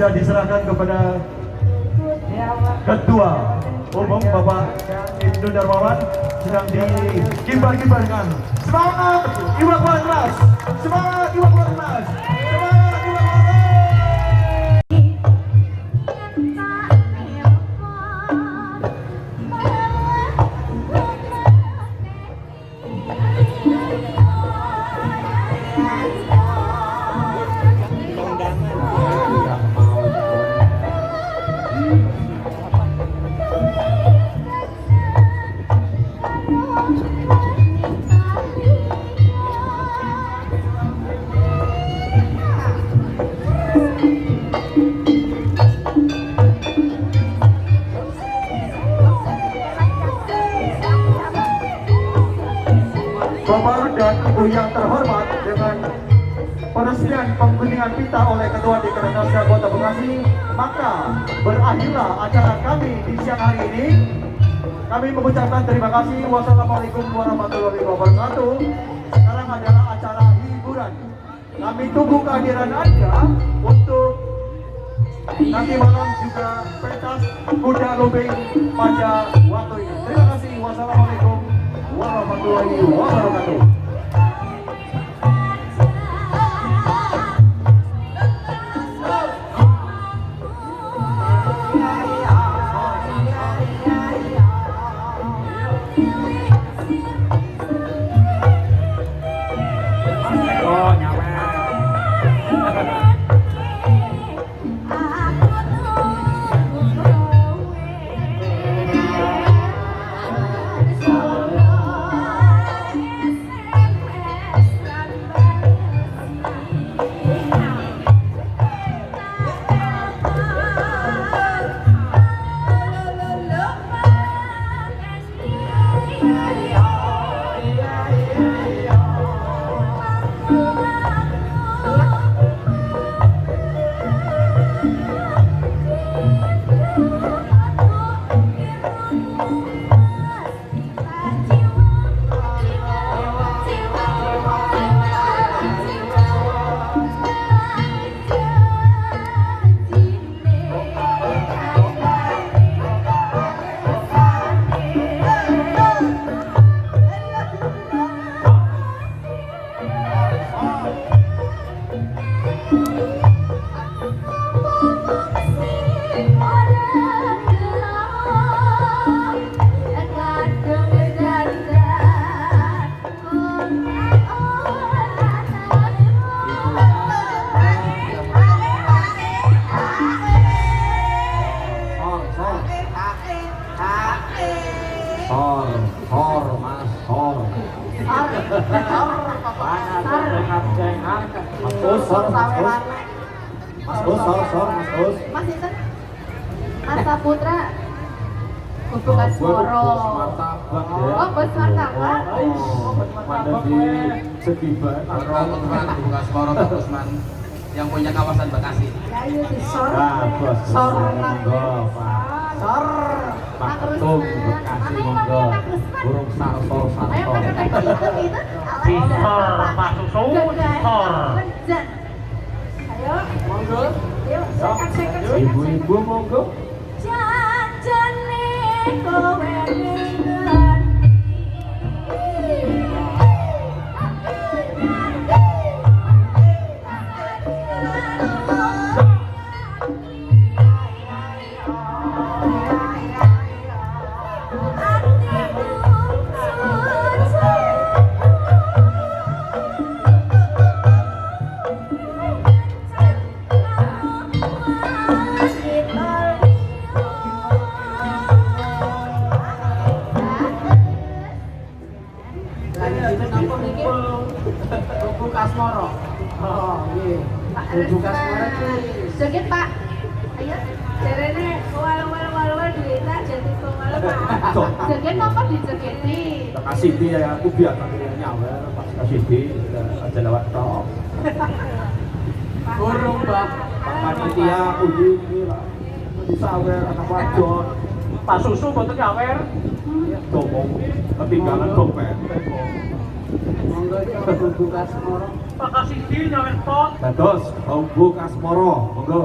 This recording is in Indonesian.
sudah diserahkan kepada Ketua Umum Bapak Ibnu Darmawan sedang dikibar-kibarkan. Semangat Iwak Warnas! Semangat Iwak Warnas! Semangat Iwak Warnas! Bapak dan Ibu yang terhormat, dengan peresmian pengguntingan pita oleh Ketua DPR Kota Bekasi, maka berakhirlah acara kami di siang hari ini. Kami mengucapkan terima kasih. Wassalamualaikum warahmatullahi wabarakatuh. Sekarang adalah acara hiburan. Kami tunggu kehadiran Anda untuk nanti malam juga pentas kuda lumping pada waktu ini. Terima kasih. Wassalamualaikum warahmatullahi wabarakatuh. Mas Saputra untuk Asmoro. Oh, bos martabak. Ada di Segiba. Untuk Asmoro Pak Usman yang punya kawasan Bekasi. Ya, iya di Sor. Bos. Sor. Monggo, Pak. Sor. Pak Ketum Bekasi monggo. Burung sarto Ayo sarto. Di Sor, Pak Susu, Sor. Ayo, Monggo. yuk, sekat-sekat. Ibu-ibu monggo. Janjane kowe Asmoro. Oh, nggih. Pak Buka Asmoro iki. joget Pak. Ayo, jarene wal duita jadi kowal Pak. Joget apa dijogeti? Kasih dia ya, aku biar nanti nyawer pas kasih dia aja lewat tok. Burung Pak panitia kudu iki lah. Disawer anak wadon. Pak Susu boten nyawer. Domong ketinggalan dompet. Monggo iki buka Asmoro. Pak Kasidi nyawer pot. Dados, Bumbu Kasmoro, monggo.